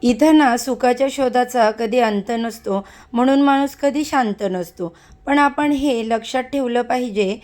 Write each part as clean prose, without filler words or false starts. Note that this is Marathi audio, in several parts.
इथं ना सुखाच्या शोधाचा कधी अंत नसतो, म्हणून माणूस कधी शांत नसतो. पण आपण हे लक्षात ठेवलं पाहिजे,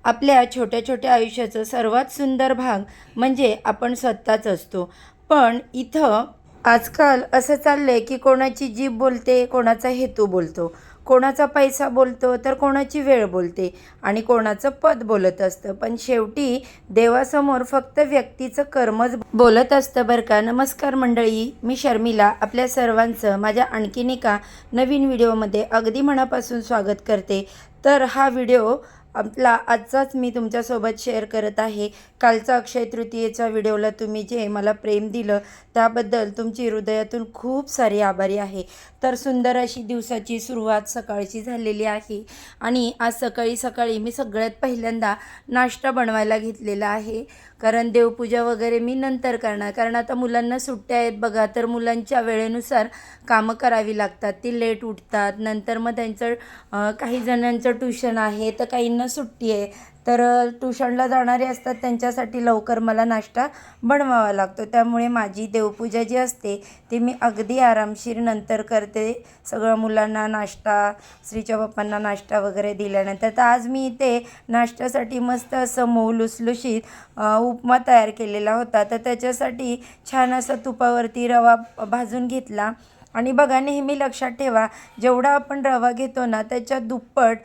आपल्या छोट्या छोट्या आयुष्याचं सर्वात सुंदर भाग म्हणजे आपण स्वतःच असतो. पण इथं आजकाल असं चाललंय की कोणाची जीभ बोलते, कोणाचा हेतू बोलतो, कोणाचा पैसा बोलतो, तर कोणाची वेळ बोलते आणि कोणाचं पद बोलत असतं. पण शेवटी देवासमोर फक्त व्यक्तीचं कर्मच बोलत असतं बरं का. नमस्कार मंडळी, मी शर्मिला आपल्या सर्वांचं माझ्या आणखीन एका नवीन व्हिडिओमध्ये अगदी मनापासून स्वागत करते. तर हा व्हिडिओ आपला आजचाच मी तुमच्यासोबत शेअर करत आहे. कालचा अक्षय तृतीयेच्या व्हिडिओला तुम्ही जे मला प्रेम दिलं त्याबद्दल तुमची हृदयातून खूप सारी आभारी आहे. तर सुंदर अशी दिवसाची सुरुवात सकाळची झालेली आहे आणि आज सकाळी सकाळी मी सगळ्यात पहिल्यांदा नाश्ता बनवायला घेतलेला आहे. कारण देवपूजा वगैरे मी नंतर करणार, कारण आता मुलांना सुट्ट्या आहेत बघा. तर मुलांच्या वेळेनुसार कामं करावी लागतात, ती लेट उठतात. नंतर मग त्यांचं काही जणांचं ट्युशन आहे, तर काहींना सुट्टी आहे. तर ट्युशनला जाणारे असतात, त्यांच्यासाठी लवकर मला नाश्ता बनवावा लागतो. त्यामुळे माझी देवपूजा जी असते ती मी अगदी आरामशीर नंतर करते. सगळं मुलांना नाश्ता, श्रीच्या पप्पांना नाश्ता वगैरे दिल्यानंतर. तर आज मी इथे नाश्त्यासाठी मस्त असं मऊ लुसलुशीत उपमा तयार केलेला होता. तर त्याच्यासाठी छान असा तुपावरती रवा भाजून घेतला. आणि बघा, नेहमी लक्षात ठेवा, जेवढा आपण रवा घेतो ना त्याच्या दुप्पट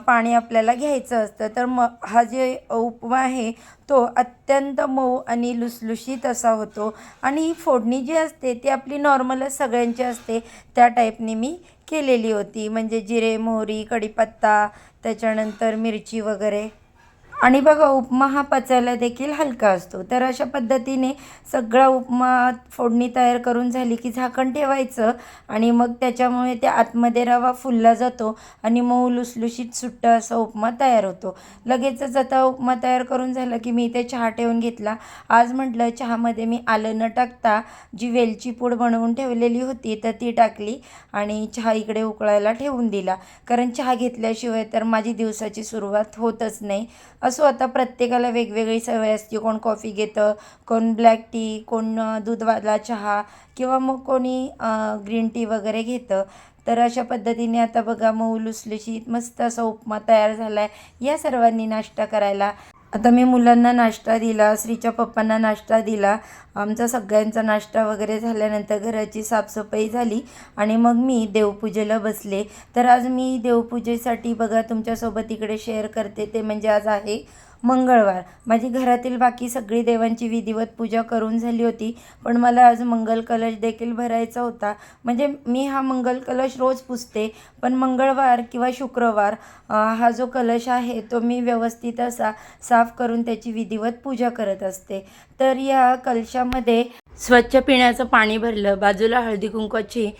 पाणी आपल्याला घ्यायचं असतं. तर मग हा जे उपमा आहे तो अत्यंत मऊ आणि लुसलुशीत असा होतो. आणि ही फोडणी जी असते ती आपली नॉर्मलच सगळ्यांची असते त्या टाईपने मी केलेली होती. म्हणजे जिरे, मोहरी, कढीपत्ता, त्याच्यानंतर मिरची वगैरे. आणि बघा, उपमा हा पचायला देखील हलका असतो. तर अशा पद्धतीने सगळा उपमा फोडणी तयार करून झाली की झाकण ठेवायचं आणि मग त्याच्यामुळे त्या आतमध्ये रवा फुलला जातो आणि मऊ लुसलुशीत सुट्टा असा उपमा तयार होतो. लगेचच आता उपमा तयार करून झाला की मी इथे चहा ठेवून घेतला. आज म्हटलं चहामध्ये मी आलं न टाकता जी वेलची पूड बनवून ठेवलेली होती तर ती टाकली आणि चहा इकडे उकळायला ठेवून दिला. कारण चहा घेतल्याशिवाय तर माझी दिवसाची सुरुवात होतच नाही. असो, आता प्रत्येकाला वेगवेगळी सवय असते. कोण कॉफी घेतं, कोण ब्लॅक टी, कोण दूधवाला चहा, किंवा मग कोणी ग्रीन टी वगैरे घेतं. तर अशा पद्धतीने आता बघा, मऊ लुसलुशीत मस्त असा उपमा तयार झाला आहे. या सर्वांनी नाश्ता करायला. आता मी मुलांना नाश्ता दिला, श्रीच्या पप्पांना नाश्ता दिला. आमचा सगळ्यांचा नाश्ता वगैरे झाल्यानंतर घराची साफसफाई झाली आणि मग मी देवपूजेला बसले. तर आज मी देवपूजेसाठी बघा तुमच्यासोबत इकडे शेअर करते. ते म्हणजे आज आहे मंगळवार. माझी घरातील बाकी सगळी देवांची विधिवत पूजा करून झाली होती, पण मला आज मंगल कलश देखील भरायचा होता. म्हणजे मी हा मंगल कलश रोज पुसते, पण मंगळवार किंवा शुक्रवार हा जो कलश आहे तो मी व्यवस्थित असा साफ करून त्याची विधिवत पूजा करत असते. तर या कलशामध्ये स्वच्छ पिण्याचं पाणी भरलं, बाजूला हळदी कुंकवाची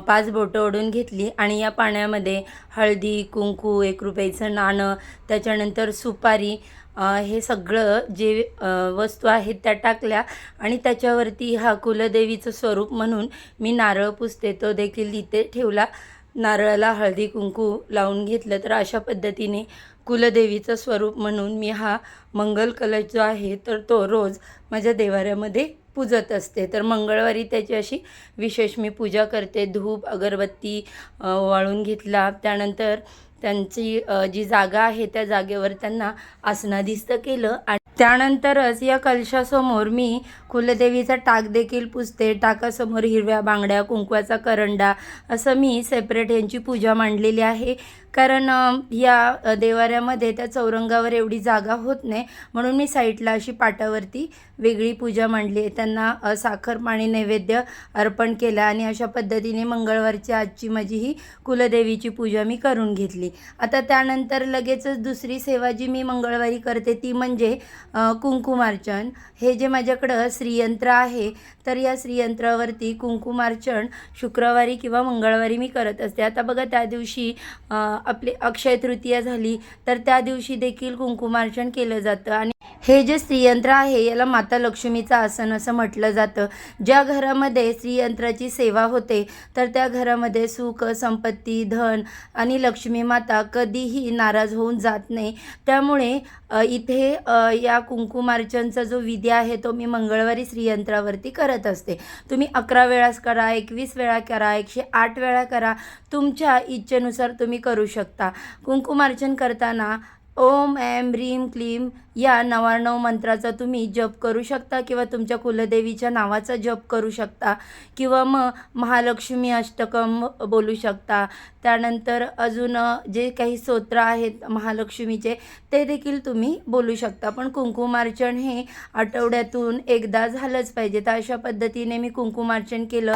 5 बोटं ओढून घेतली आणि या पाण्यामध्ये हळदी, कुंकू, 1 रुपयाचं नाणं, त्याच्यानंतर सुपारी, हे सगळं जे वस्तू आहेत त्या टाकल्या आणि त्याच्यावरती हा कुलदेवीचं स्वरूप म्हणून मी नारळ पुसते तो देखील इथे ठेवला. नारळाला हळदी कुंकू लावून घेतलं. तर अशा पद्धतीने कुलदेवीचं स्वरूप म्हणून मी हा मंगल कलश जो आहे तर तो रोज माझ्या देवाऱ्यामध्ये पूजत असते. तर मंगळवारी त्याची अशी विशेष मी पूजा करते. धूप अगरबत्ती वाळून घेतला. त्यानंतर त्यांची जी जागा आहे त्या जागेवर त्यांना आसनादिस्त केलं आणि त्यानंतरच या कलशासमोर मी कुलदेवीचा टाक देखील पुसते. टाकासमोर हिरव्या बांगड्या, कुंकवाचा करंडा असं मी सेपरेट यांची पूजा मांडलेली आहे. कारण या देवाऱ्यामध्ये त्या चौरंगावर एवढी जागा होत नाही, म्हणून मी साईडला अशी पाटावरती वेगळी पूजा मांडली आहे. त्यांना साखर पाणी नैवेद्य अर्पण केला आणि अशा पद्धतीने मंगळवारची आजची माझी ही कुलदेवीची पूजा मी करून घेतली. आता त्यानंतर लगेचच दुसरी सेवा जी मी मंगळवारी करते ती म्हणजे कुंकुमार्चन. हे जे माझ्याकडं श्रीयंत्र आहे तर या श्रीयंत्रावरती कुंकुमार्चन शुक्रवारी किंवा मंगळवारी मी करत असते. आता बघा, त्या दिवशी आपली अक्षय तृतीया झाली तर त्या दिवशी देखील कुंकुमार्चन केलं जातं आणि हे जे श्रीयंत्र आहे याला माता लक्ष्मीचं आसन असं म्हटलं जातं. ज्या घरामध्ये श्रीयंत्राची सेवा होते तर त्या घरामध्ये सुख, संपत्ती, धन आणि लक्ष्मी माता कधीही नाराज होऊन जात नाही. त्यामुळे इथे या कुंकुमार्चनचा जो विधी आहे तो मी मंगळवारी श्रीयंत्रावरती करत असते. तुम्ही 11 वेळास करा, 21 वेळा करा, 108 वेळा करा. तुमच्या इच्छेनुसार तुम्ही करू शकता. कुंकुमार्चन करताना ओम ऐं ह्रीं क्लीं या 99 मंत्राचा तुम्ही जप करू शकता किंवा तुमच्या कुलदेवीच्या नावाचा जप करू शकता किंवा मग महालक्ष्मी अष्टकम बोलू शकता. त्यानंतर अजून जे काही स्तोत्र आहेत महालक्ष्मीचे ते देखील तुम्ही बोलू शकता. पण कुंकुमार्चन हे आठवड्यातून एकदा झालंच पाहिजे. तर अशा पद्धतीने मी कुंकुमार्चन केलं.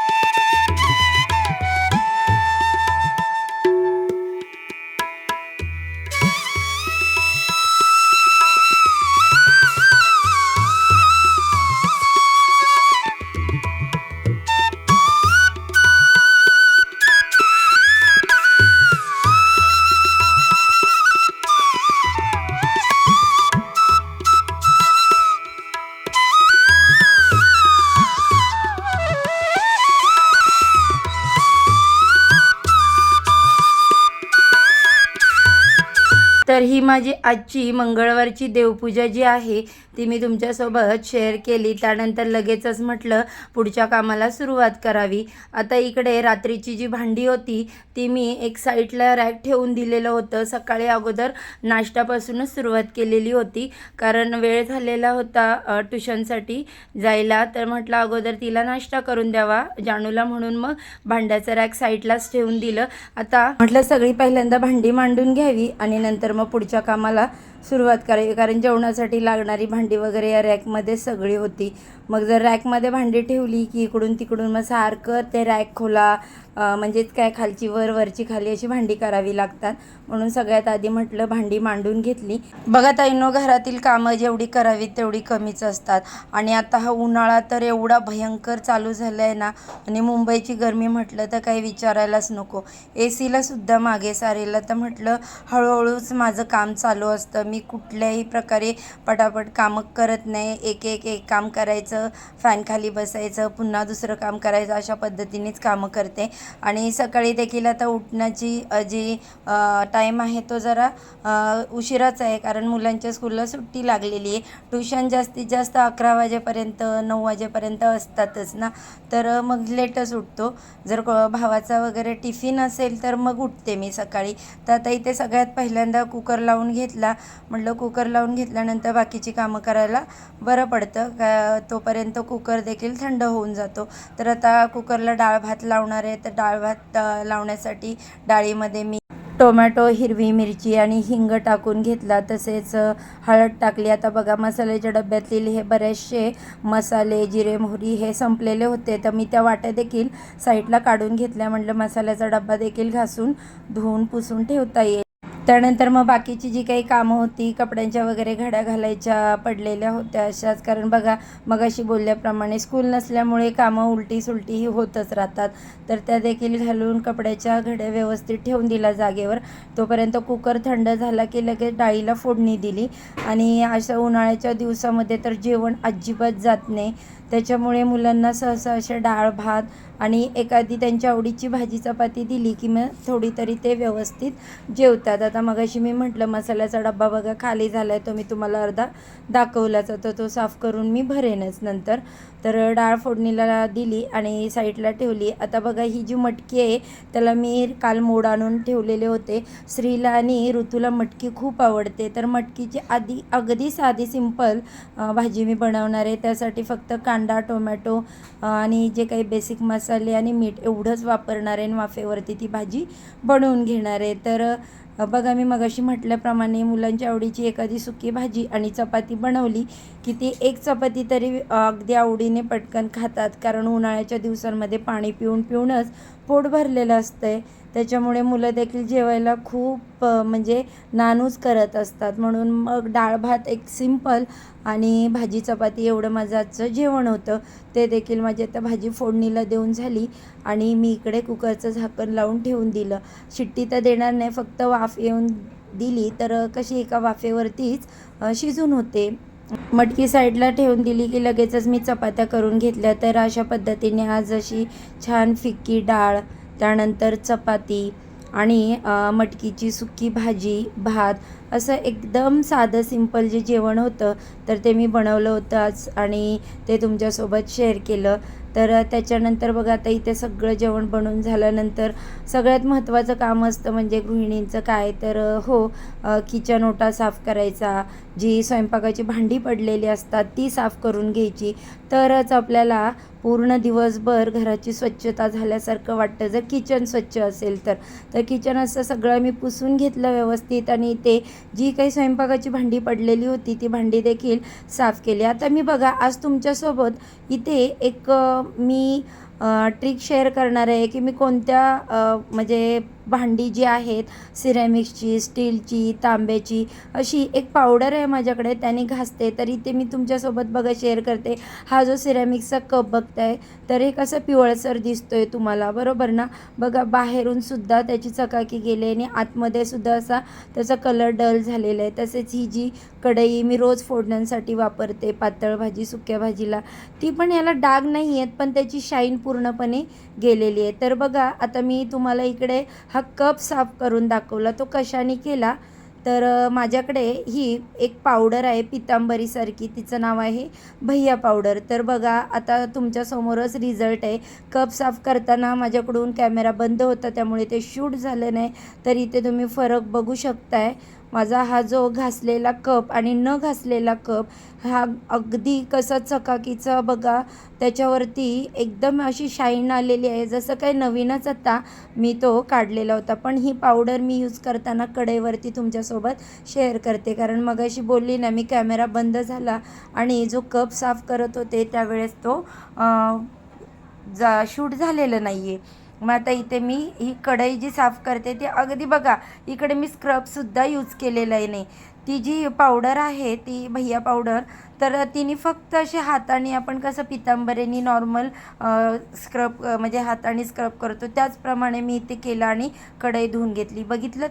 तर ही माझी आजची मंगळवारची देवपूजा जी आहे ती मी तुमच्यासोबत शेअर केली. त्यानंतर लगेचच म्हटलं पुढच्या कामाला सुरुवात करावी. आता इकडे रात्रीची जी भांडी होती ती मी एक साईडला रॅक ठेवून दिलेलं होतं. सकाळी अगोदर नाश्त्यापासूनच सुरुवात केलेली होती कारण वेळ झालेला होता ट्युशनसाठी जायला. तर म्हटलं अगोदर तिला नाश्ता करून द्यावा जानूला, म्हणून मग भांड्याचं रॅक साईडलाच ठेवून दिलं. आता म्हटलं सगळी पहिल्यांदा भांडी मांडून घ्यावी आणि नंतर मग पुढच्या कामाला सुरुवात करावी. कारण जेवणासाठी लागणारी भांडी वगैरे या रॅकमध्ये सगळी होती. मग जर रॅकमध्ये भांडी ठेवली की इकडून तिकडून मग सारखं ते रॅक खोला, म्हणजेच काय खालची वर वरची खाली अशी भांडी करावी लागतात. म्हणून सगळ्यात आधी म्हटलं भांडी मांडून घेतली. बघा ताईंनो, घरातील कामं जेवढी करावी तेवढी कमीच असतात. आणि आता हा उन्हाळा तर एवढा भयंकर चालू झाला आहे ना, आणि मुंबईची गरमी म्हटलं तर काही विचारायलाच नको. एसीला सुद्धा मागे सारेलं. तर म्हटलं हळूहळूच माझं काम चालू असतं. मी कुठल्याही प्रकारे पटापट कामं करत नाही. एक एक एक काम करायचं, फॅन खाली बसायचं, पुन्हा दुसरं काम करायचं, अशा पद्धतीनेच कामं करते. आणि सकाळी देखील आता उठण्याची जी टाईम आहे तो जरा उशिराच आहे कारण मुलांच्या स्कूलला सुट्टी लागलेली आहे. ट्युशन जास्तीत जास्त 11 वाजेपर्यंत 9 वाजेपर्यंत असतातच ना, तर मग लेटच उठतो. जर भावाचा वगैरे टिफिन असेल तर मग उठते मी सकाळी. तर आता इथे सगळ्यात पहिल्यांदा कुकर लावून घेतला. म्हटलं कुकर लावून घेतल्यानंतर बाकीची कामं करायला बरं पडतं का, तोपर्यंत कुकर देखील थंड होऊन जातो. तर आता कुकरला डाळ भात लावणार आहे. तर डाळ भात लावण्यासाठी डाळीमध्ये मी टोमॅटो, हिरवी मिरची आणि हिंग टाकून घेतला, तसेच हळद टाकली. आता बघा मसाल्याच्या डब्यातील हे बरेचसे मसाले, जिरे मोहरी हे संपलेले होते, तर मी त्या वाट्या देखील साईडला काढून घेतल्या. म्हटलं मसाल्याचा डब्बा देखील घासून धुवून पुसून ठेवता येईल. त्यानंतर मग बाकीची जी काही कामं होती, कपड्यांच्या वगैरे घड्या घालायच्या पडलेल्या होत्या अशाच. कारण बघा मगाशी बोलल्याप्रमाणे स्कूल नसल्यामुळे कामं उलटी सुलटी ही होतच राहतात. तर त्या देखील घालून कपड्याच्या घड्या व्यवस्थित ठेवून दिला जागेवर. तोपर्यंत कुकर थंड झाला की लगेच डाळीला फोडणी दिली. आणि अशा उन्हाळ्याच्या दिवसामध्ये तर जेवण अजिबात जात नाही. त्याच्यामुळे मुलांना सहसा असे डाळ भात आणि एखादी त्यांच्या आवडीची भाजी चपाती दिली की मग थोडी तरी ते व्यवस्थित जेवतात. आता मगाशी मी म्हटलं मसाल्याचा डब्बा बघा खाली झाला आहे, तो मी तुम्हाला अर्धा दाखवलाच, तर तो साफ करून मी भरेनच नंतर. तर डाळ फोडणीला दिली आणि साईडला ठेवली. आता बघा ही जी मटकी आहे त्याला मी काल मोड आणून ठेवलेले होते. श्रीला आणि ऋतूला मटकी खूप आवडते. तर मटकीची अगदी साधी सिंपल भाजी मी बनवणार आहे. त्यासाठी फक्त कांदा, टोमॅटो आणि जे काही बेसिक मसाले आणि मीठ एवढंच वापरणार आहे आणि वाफेवरती ती भाजी बनवून घेणार आहे. तर बघा मी मगाशी म्हटल्याप्रमाणे मुलांच्या आवडीची एखादी सुकी भाजी आणि चपाती बनवली की ती एक चपाती तरी अगदी आवडीने पटकन खातात. कारण उन्हाळ्याच्या दिवसांमध्ये पाणी पिऊन पिऊनच पोट भरलेलं असतं आहे. त्याच्यामुळे मुलं देखील जेवायला खूप म्हणजे नानूच करत असतात. म्हणून मग डाळ भात एक सिंपल आणि भाजी चपाती एवढं माझं आजचं जेवण होतं. ते देखील माझी आता भाजी फोडणीला देऊन झाली आणि मी इकडे कुकरचं झाकण लावून ठेवून दिलं. शिट्टी तर देणार नाही, फक्त वाफ येऊन दिली तर कशी एका वाफेवरतीच शिजून होते. मटकी साईडला ठेवून दिली की लगेचच मी चपात्या करून घेतल्या. तर अशा पद्धतीने आज अशी छान फिक्की डाळ, त्यानंतर चपाती आणि मटकीची सुकी भाजी, भात असं एकदम साधं सिंपल जे जेवण होतं तर ते मी बनवलं होतं आज आणि ते तुमच्यासोबत शेअर केलं. तर त्याच्यानंतर बघा आता इथे सगळं जेवण बनवून झाल्यानंतर सगळ्यात महत्त्वाचं काम असतं म्हणजे गृहिणींचं काय तर किचन ओटा साफ करायचा, जी स्वयंपाकाची भांडी पडलेली असतात ती साफ करून घ्यायची. तरच आपल्याला पूर्ण दिवसभर घराची स्वच्छता झाल्यासारखं वाटतं. जर किचन स्वच्छ असेल तर किचन असं सगळं मी पुसून घेतलं व्यवस्थित आणि ते जी काही स्वयंपाकाची भांडी पडलेली होती ती भांडी देखील साफ केली. आता मी बघा आज तुमच्यासोबत इथे एक मी ट्रिक शेअर करणार आहे की मी कोणत्या म्हणजे भांडी जी आहेत सिरॅमिक्सची, स्टीलची, तांब्याची अशी एक पावडर आहे माझ्याकडे त्याने घासते. तर इथे मी तुमच्यासोबत बघा शेअर करते. हा जो सिरॅमिक्सचा कप बघताय तर हे कसं पिवळसर दिसतोय तुम्हाला, बरोबर ना? बघा बाहेरून सुद्धा त्याची चकाकी गेली आणि आतमध्ये सुद्धा असा त्याचा कलर डल झालेला आहे. तसेच ही जी कढई मी रोज फोडण्यांसाठी वापरते पातळ भाजी, सुक्या भाजीला, ती पण याला डाग नाही आहेत पण त्याची शाईन पूर्णपणे गेलेली आहे. तर बघा आता मी तुम्हाला इकडे हा कप साफ करून दाखवला. तो कशाने केला तर माझ्याकडे ही एक पावडर आहे पितांबरीसारखी, तिचं नाव आहे भैया पावडर. तर बघा आता तुमच्यासमोरच रिझल्ट आहे. कप साफ करताना माझ्याकडून कॅमेरा बंद होता त्यामुळे ते शूट झालं नाही. तर इथे तुम्ही फरक बघू शकताय. माझा हा जो घासलेला कप आणि न घासलेला कप हा अगदी कसा चकाकीचा बघा, त्याच्यावरती एकदम अशी शाईन आलेली आहे जसं काही नवीनच आता मी तो काढलेला होता. पण ही पावडर मी यूज करताना कढईवरती तुमच्यासोबत शेअर करते कारण मगाशी बोलली ना मी कॅमेरा बंद झाला आणि जो कप साफ करत होते त्यावेळेस तो शूट झालेलं नाही आहे. मग आता इथे मी ही कढई जी साफ करते ती अगदी बघा इकडे मी स्क्रबसुद्धा यूज केलेला आहे नाही. ती जी पावडर आहे ती भैया पावडर तर तिने फक्त असे हाताने आपण कसं पितांबरीने नॉर्मल स्क्रब म्हणजे हाताने स्क्रब करतो त्याचप्रमाणे मी इथे केलं आणि कढई धुवून घेतली. बघितलं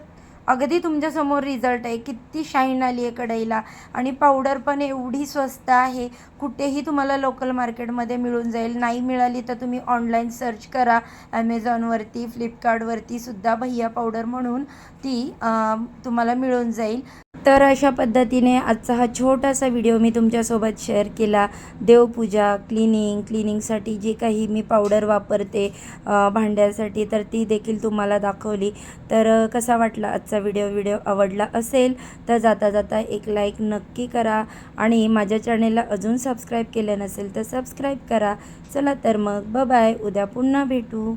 अगदी तुमच्यासमोर रिझल्ट आहे. किती शाईन आली आहे कढईला आणि पावडर पण एवढी स्वस्त आहे. कुठेही तुम्हाला लोकल मार्केटमध्ये मिळून जाईल. नाही मिळाली तर तुम्ही ऑनलाईन सर्च करा ॲमेझॉनवरती, फ्लिपकार्टवरती सुद्धा भैया पावडर म्हणून ती तुम्हाला मिळून जाईल. तर अशा पद्धतीने आजचा हा छोटासा व्हिडिओ मी तुमच्यासोबत शेअर केला. देवपूजा, क्लिनिंगसाठी जी काही मी पावडर वापरते भांड्यासाठी तर ती देखील तुम्हाला दाखवली. तर कसा वाटला आजचा व्हिडिओ आवडला असेल तर जाता जाता एक लाईक नक्की करा आणि माझ्या चॅनेलला अजून सबस्क्राईब केलं नसेल तर सबस्क्राईब करा. चला तर मग बाय, उद्या पुन्हा भेटू.